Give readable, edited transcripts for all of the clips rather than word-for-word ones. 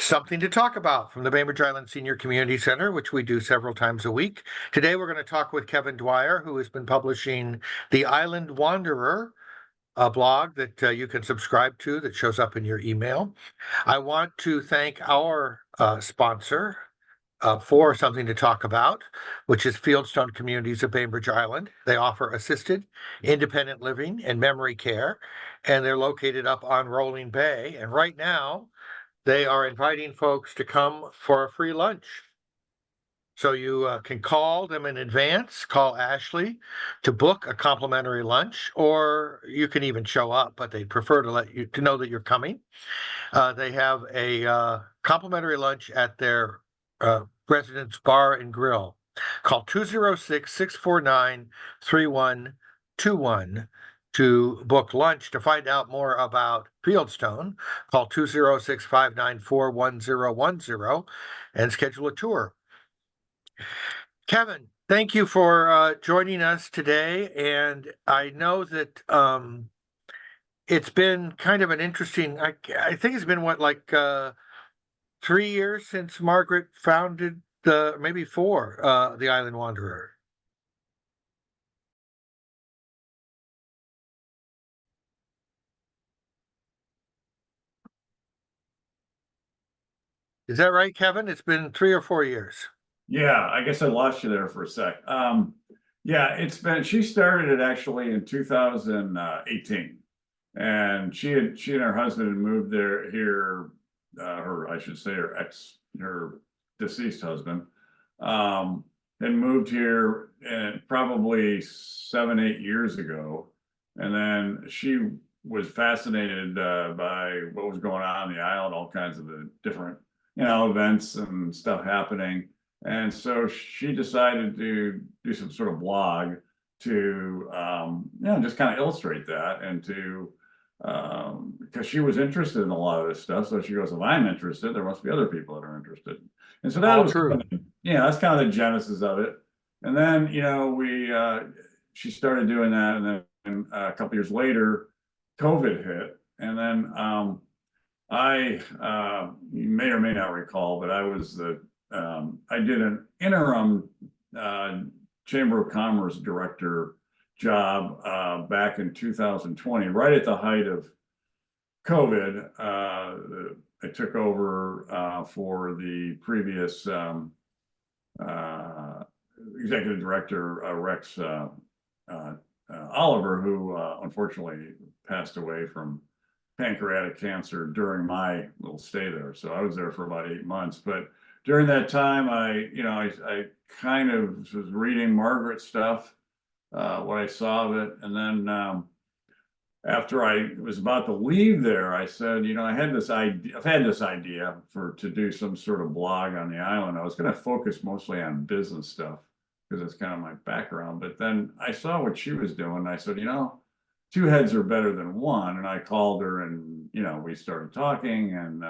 Something to talk about from the Bainbridge Island Senior Community Center, which we do several times a week. Today, we're going to talk with Kevin Dwyer, who has been publishing The Island Wanderer, a blog that you can subscribe to that shows up in your email. I want to thank our sponsor for something to talk about, which is Fieldstone Communities of Bainbridge Island. They offer assisted, independent living and memory care, and they're located up on Rolling Bay. And right now, they are inviting folks to come for a free lunch. So you can call them in advance, call Ashley to book a complimentary lunch, or you can even show up, but they'd prefer to let you to know that you're coming. They have a complimentary lunch at their residence bar and grill. Call 206-649-3121 to book lunch. To find out more about Fieldstone, call 206-594-1010 and schedule a tour. Kevin, thank you for joining us today. And I know that it's been kind of an interesting, I think it's been like 3 years since Margaret founded maybe 4, the Island Wanderer. Is that right, Kevin? It's been 3 or 4 years. Yeah, I guess I lost you there for a sec. Yeah, she started it actually in 2018. And she and her husband had moved here, I should say her deceased husband, had moved here probably 7, 8 years ago. And then she was fascinated by what was going on the island, all kinds of the different, events and stuff happening. And so she decided to do some sort of blog to, just kind of illustrate that, and to, because she was interested in a lot of this stuff. So she goes, if I'm interested, there must be other people that are interested. And so that was true. That's kind of the genesis of it. And then, she started doing that. And then a couple years later, COVID hit. And then you may or may not recall, but I did an interim Chamber of Commerce director job back in 2020, right at the height of COVID. I took over for the previous executive director, Rex Oliver, who unfortunately passed away from pancreatic cancer during my little stay there. So I was there for about 8 months. But during that time, I kind of was reading Margaret's stuff, what I saw of it. And then after I was about to leave there, I said, I've had this idea to do some sort of blog on the island. I was going to focus mostly on business stuff because it's kind of my background. But then I saw what she was doing. And I said, 2 heads are better than 1. And I called her, and, we started talking and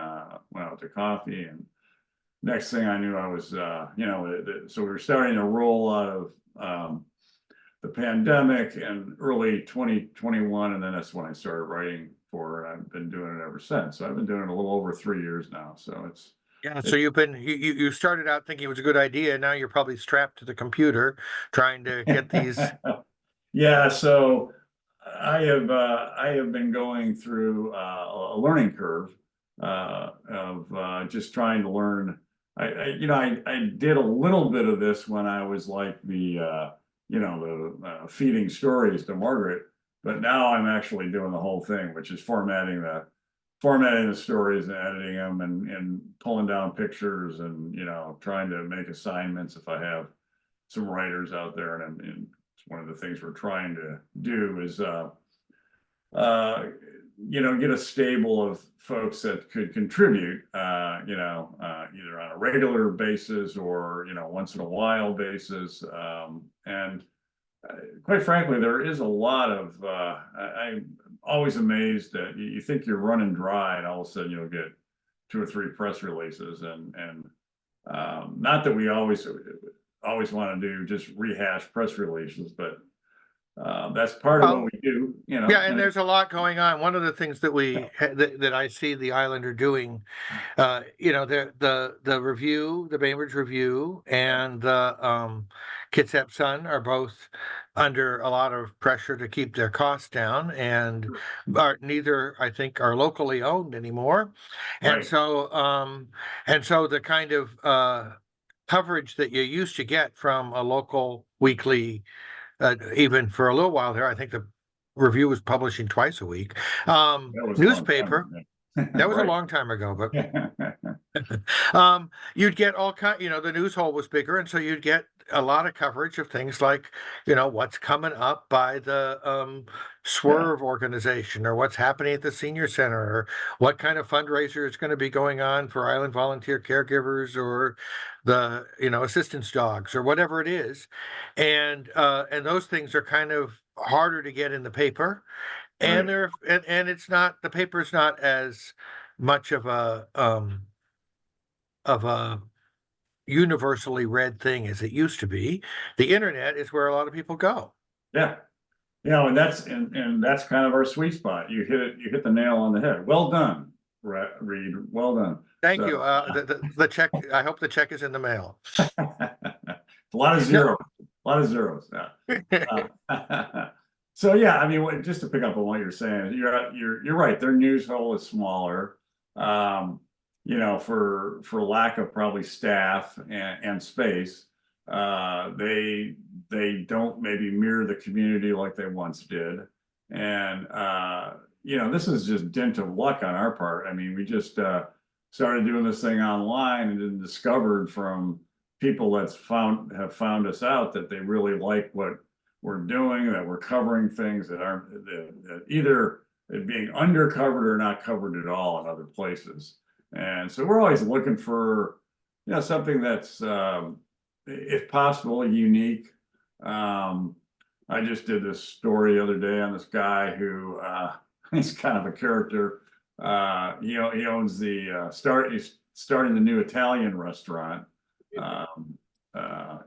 went out to coffee. And next thing I knew, I was, so we were starting to roll out of the pandemic in early 2021. And then that's when I started writing for her. I've been doing it ever since. So I've been doing it a little over 3 years now. So so you started out thinking it was a good idea. Now you're probably strapped to the computer trying to get these. Yeah. So I have been going through a learning curve of just trying to learn. I did a little bit of this when I was like the feeding stories to Margaret, but now I'm actually doing the whole thing, which is formatting the stories and editing them and pulling down pictures and trying to make assignments if I have some writers out there. And one of the things we're trying to do is get a stable of folks that could contribute, either on a regular basis or, once in a while basis. And quite frankly, there is a lot of, I'm always amazed that you think you're running dry and all of a sudden you'll get 2 or 3 press releases. And not that we always want to do just rehash press releases, but That's part of what Well, we do, yeah, and and there's a lot going on. One of the things that that I see the Island are doing, the review, the Bainbridge Review, and the Kitsap Sun are both under a lot of pressure to keep their costs down, and neither, I think, are locally owned anymore, and right, so the kind of coverage that you used to get from a local weekly, even for a little while there, I think the Review was publishing twice a week. that was a long time Newspaper. ago. That was a Right. long time ago, but you'd get all kind. The news hole was bigger, and so you'd get a lot of coverage of things like, what's coming up by the Yeah, Swerve organization, or what's happening at the senior center, or what kind of fundraiser is going to be going on for Island volunteer caregivers, or the assistance dogs, or whatever it is, and those things are kind of harder to get in the paper, and right. it's not, the paper's not as much of a universally read thing as it used to be. The internet is where a lot of people go. Yeah. And that's kind of our sweet spot. You hit the nail on the head. Well done, Reed. Well done. Thank So you. The check, I hope the check is in the mail. a lot of No. zeros, a lot of zeros. Yeah. So yeah, I mean, just to pick up on what you're saying, you're right. Their news hole is smaller, for lack of probably staff and space. They don't maybe mirror the community like they once did, and this is just dint of luck on our part. I mean, we just started doing this thing online and then discovered from people have found us out that they really like what we're doing, that we're covering things that aren't that either being undercovered or not covered at all in other places. And so we're always looking for, something that's, if possible, unique. I just did this story the other day on this guy who, he's kind of a character. He owns he's starting the new Italian restaurant. Now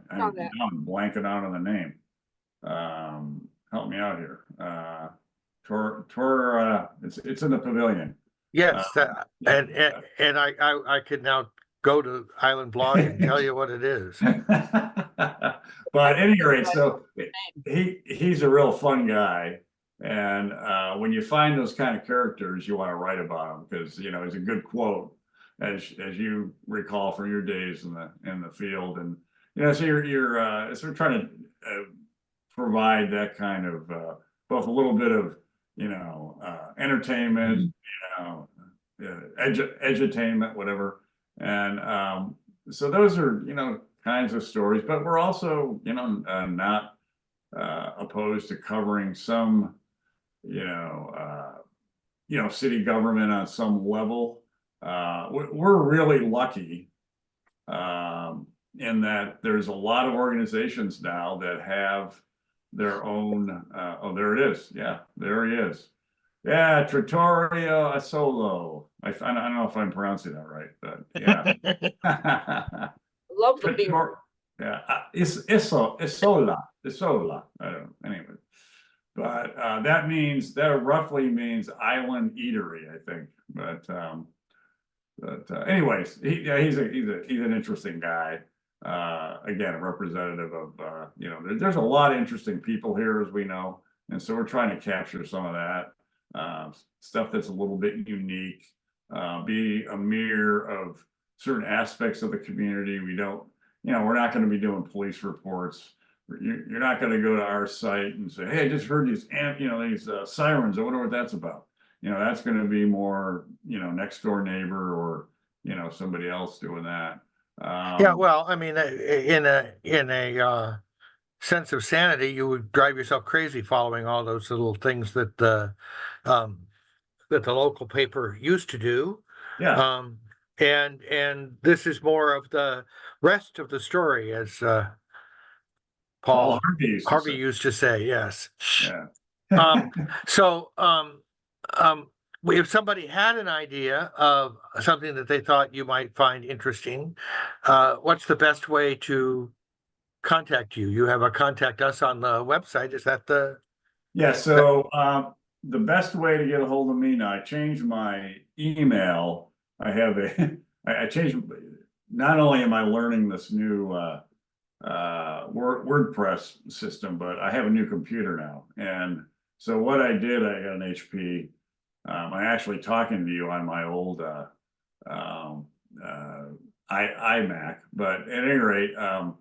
I'm blanking out on the name. Help me out here. It's in the pavilion. Yes, Yeah. and I could now go to Island Blog and tell you what it is. But at any rate, so he's a real fun guy. And when you find those kind of characters, you want to write about him because he's a good quote, as you recall from your days in the field. And so you're sort of trying to provide that kind of both a little bit of entertainment, edutainment, whatever. And so those are kinds of stories, but we're also not opposed to covering some city government on some level. We're really lucky in that there's a lot of organizations now that have their own. Oh, there it is. Yeah, there he is. Yeah, Trattoria Asolo. I don't know if I'm pronouncing that right, but yeah. Love the beer. Yeah, Isola. I don't know. Anyway, but that roughly means island eatery, I think. But anyways, he's an interesting guy. Again, a representative of there's a lot of interesting people here, as we know, and so we're trying to capture some of that stuff that's a little bit unique, be a mirror of certain aspects of the community. We don't, we're not going to be doing police reports. You're not going to go to our site and say, "Hey, I just heard these sirens. I wonder what that's about." That's going to be more, next door neighbor or somebody else doing that. Yeah, well, I mean, in a sense of sanity, you would drive yourself crazy following all those little things that the local paper used to do. Yeah. And this is more of the rest of the story, as Paul Harvey used to say. Yes. Yeah. So if somebody had an idea of something that they thought you might find interesting, what's the best way to contact you? You have a contact us on the website. Is that the? Yeah, so the best way to get a hold of me now, I changed my email. I have a, I changed, not only am I learning this new WordPress system, but I have a new computer now. And so what I did, I got an HP. I'm actually talking to you on my old iMac, but at any rate, so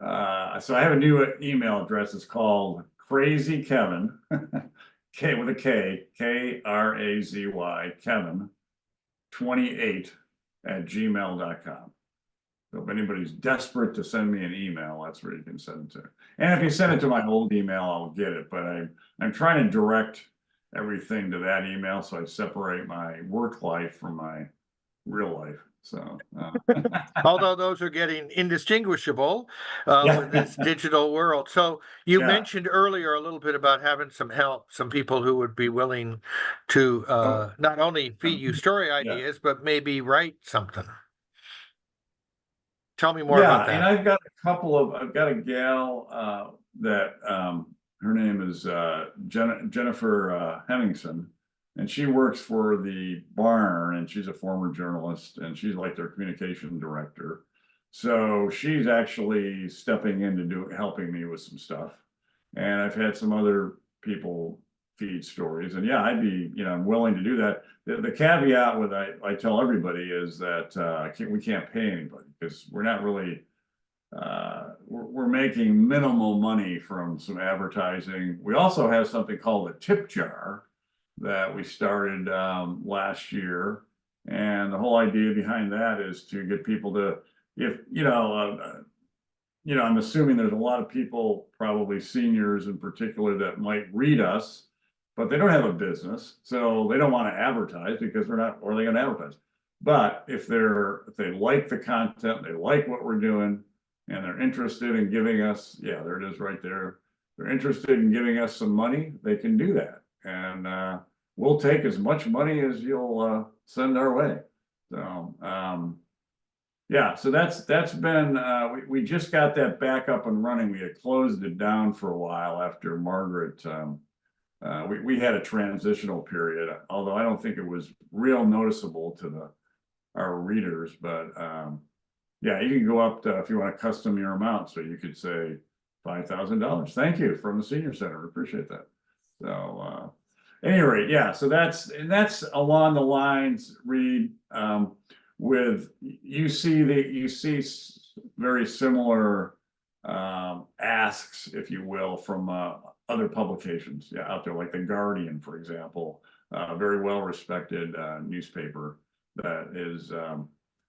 I have a new email address. It's called Crazy Kevin, K with a K, Krazy, Kevin 28 at gmail.com. So if anybody's desperate to send me an email, that's where you can send it to. And if you send it to my old email, I'll get it. But I'm trying to direct everything to that email, so I separate my work life from my real life. So Although those are getting indistinguishable yeah. with this digital world. So you Yeah. mentioned earlier a little bit about having some help, some people who would be willing to Oh, not only feed you story yeah. ideas, but maybe write something. Tell me more Yeah, about and that. I've got a gal that her name is Jennifer Hemmingson, and she works for the Barn, and she's a former journalist, and she's like their communication director. So she's actually stepping in to helping me with some stuff. And I've had some other people feed stories, and yeah, I'd be, I'm willing to do that. The caveat with I tell everybody is that we can't pay anybody because we're not really we're making minimal money from some advertising. We also have something called a tip jar that we started last year, and the whole idea behind that is to get people to, if I'm assuming there's a lot of people, probably seniors in particular, that might read us, but they don't have a business, so they don't want to advertise because they're not, or are they going to advertise? But if they like the content, they like what we're doing, and they're interested in giving us, yeah, there it is right there. They're interested in giving us some money, they can do that. And we'll take as much money as you'll send our way. So yeah, so that's been we just got that back up and running. We had closed it down for a while after Margaret. We had a transitional period, although I don't think it was real noticeable to our readers. But yeah, you can go up to, if you want to custom your amount, so you could say $5,000. Thank you from the senior center. Appreciate that. So any rate, yeah. So that's along the lines, Reed. With you see very similar asks, if you will, from other publications, yeah, out there, like the Guardian, for example, very well respected newspaper that is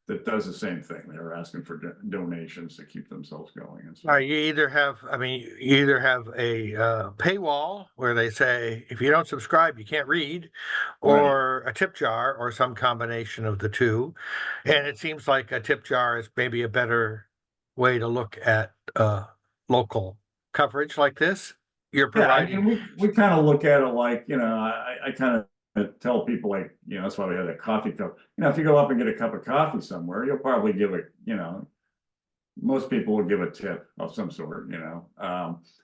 that does the same thing. They're asking for donations to keep themselves going. And so, You either have, you either have a paywall where they say if you don't subscribe, you can't read, right. or a tip jar, or some combination of the two. And it seems like a tip jar is maybe a better way to look at local coverage like this. You're Yeah, I providing. mean, we kind of look at it like, I kind of tell people, like, that's why we had a coffee cup. If you go up and get a cup of coffee somewhere, you'll probably give it, most people will give a tip of some sort,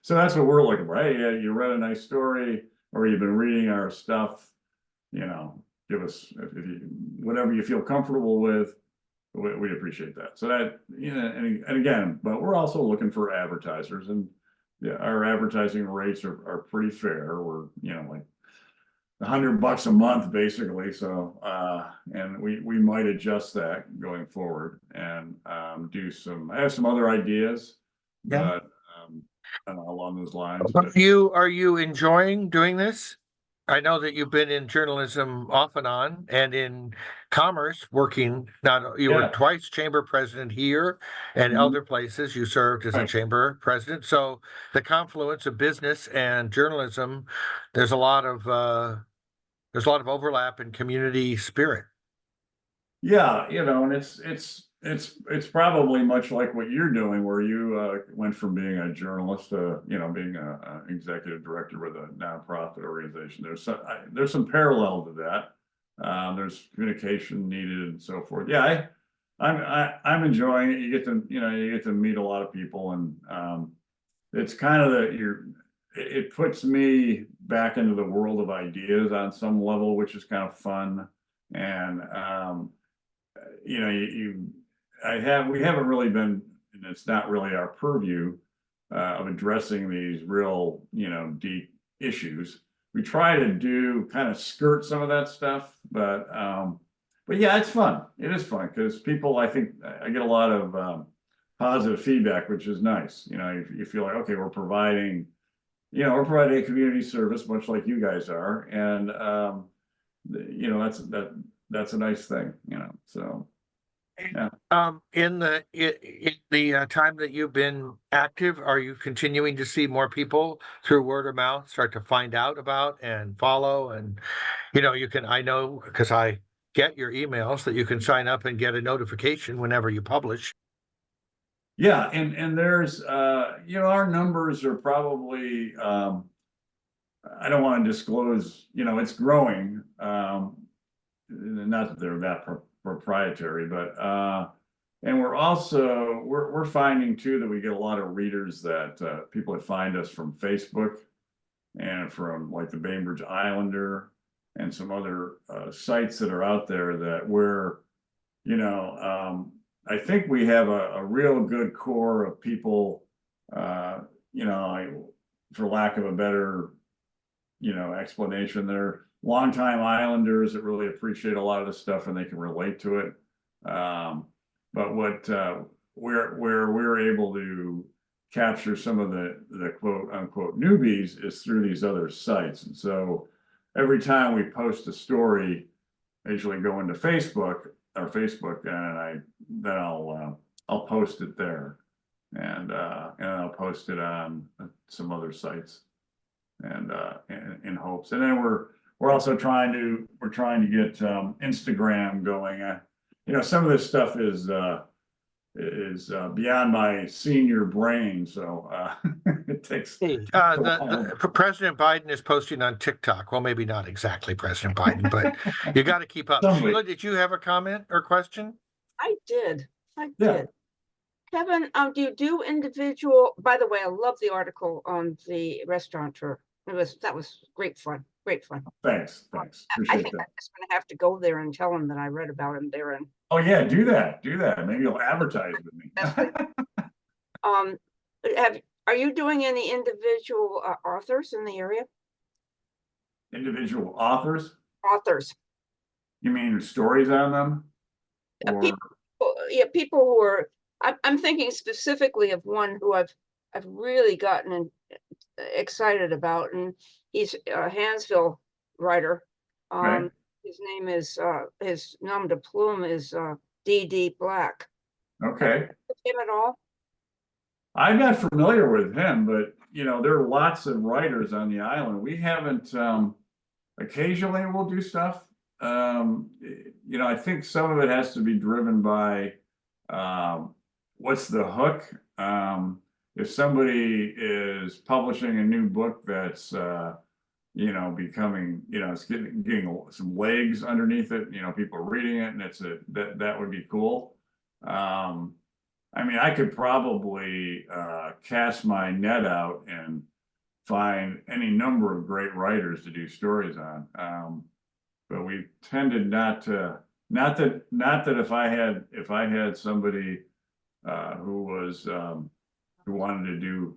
so that's what we're looking for. Hey, you read a nice story, or you've been reading our stuff, give us, if you, whatever you feel comfortable with. We'd appreciate that. So that, and again, but we're also looking for advertisers, and yeah, our advertising rates are pretty fair. We're, like $100 a month basically. So and we might adjust that going forward, and I have some other ideas, Yeah. but along those lines. Are But you enjoying doing this? I know that you've been in journalism off and on, and in commerce, working. Not you were yeah. twice chamber president here, and Mhm. other places you served as a Right. chamber president. So the confluence of business and journalism, there's a lot of overlap in community spirit. Yeah, and it's probably much like what you're doing, where you went from being a journalist to being a executive director with a nonprofit organization. There's some parallel to that. There's communication needed and so forth. Yeah, I'm enjoying it. You get to, you get to meet a lot of people, and it's kind of it puts me back into the world of ideas on some level, which is kind of fun. And you know, we haven't really been, and it's not really our purview of addressing these real, deep issues. We try to do kind of skirt some of that stuff, but yeah, it's fun. It is fun because people, I think I get a lot of positive feedback, which is nice. You feel like, okay, we're providing a community service, much like you guys are. And, that's a nice thing, so. Yeah. In the time that you've been active, are you continuing to see more people through word of mouth start to find out about and follow? And, I know because I get your emails that you can sign up and get a notification whenever you publish. Yeah, and there's our numbers are probably I don't want to disclose, it's growing. Not that they're that proprietary, but and we're finding too that we get a lot of readers that people that find us from Facebook and from like the Bainbridge Islander and some other sites that are out there that I think we have a real good core of people, for lack of a better, explanation. They're longtime Islanders that really appreciate a lot of the stuff and they can relate to it. But where we're able to capture some of the quote unquote newbies is through these other sites. And so every time we post a story, I usually go into Facebook and then I'll post it there, and I'll post it on some other sites, and in hopes. And then we're also trying to get Instagram going. Some of this stuff is beyond my senior brain, so it takes. President Biden is posting on TikTok. Well, maybe not exactly President Biden, but you got to keep up. Sheila, did you have a comment or question? I did. Kevin, do you do individual? By the way, I love the article on the restaurateur. That was great fun. Thanks. I Appreciate think that. I'm just going to have to go there and tell him that I read about him there. And oh yeah, do that. Maybe you'll advertise with me. Are you doing any individual authors in the area? Individual authors? Authors. You mean stories on them? People who are. I'm thinking specifically of one who I've really gotten excited about, and he's a Hansville writer. Right. His name is his nom de plume is D.D. Black. Okay. Him at all? I'm not familiar with him, but there are lots of writers on the island. We haven't. Occasionally, we'll do stuff. I think some of it has to be driven by what's the hook. If somebody is publishing a new book that's becoming, it's getting some legs underneath it, people are reading it, and that would be cool. I could probably cast my net out and find any number of great writers to do stories on. But we tended not that if I had somebody who wanted to do,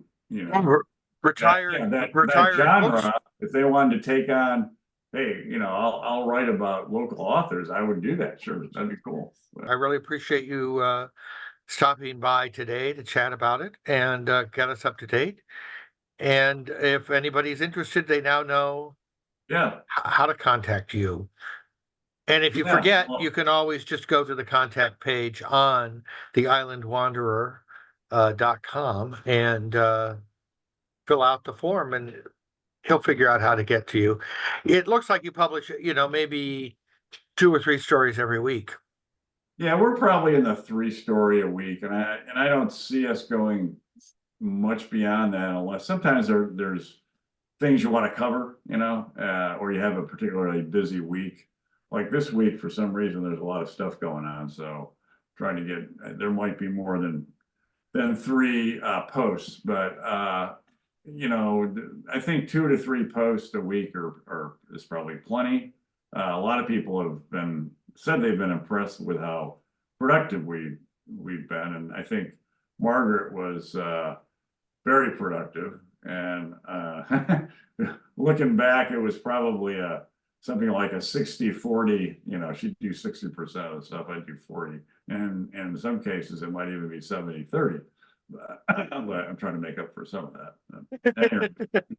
retired that genre, if they wanted to take on, hey, I'll write about local authors, I would do that. Sure, that'd be cool. I really appreciate you stopping by today to chat about it and get us up to date. And if anybody's interested, they now know how to contact you. And if you forget, you can always just go to the contact page on the islandwanderer.com and fill out the form, and he'll figure out how to get to you. It looks like you publish, maybe 2 or 3 stories every week. Yeah, we're probably in the 3-story a week, and I don't see us going much beyond that, unless sometimes there's things you want to cover, or you have a particularly busy week. Like this week, for some reason, there's a lot of stuff going on, so trying to get, there might be more than 3 posts, but you know, I think 2 to 3 posts a week is probably plenty. A lot of people have said they've been impressed with how productive we've been, and I think Margaret was very productive. And looking back, it was probably something like a 60-40. You know, she'd do 60% of the stuff, I'd do 40, and in some cases it might even be 70-30. But I'm trying to make up for some of that. Anyway,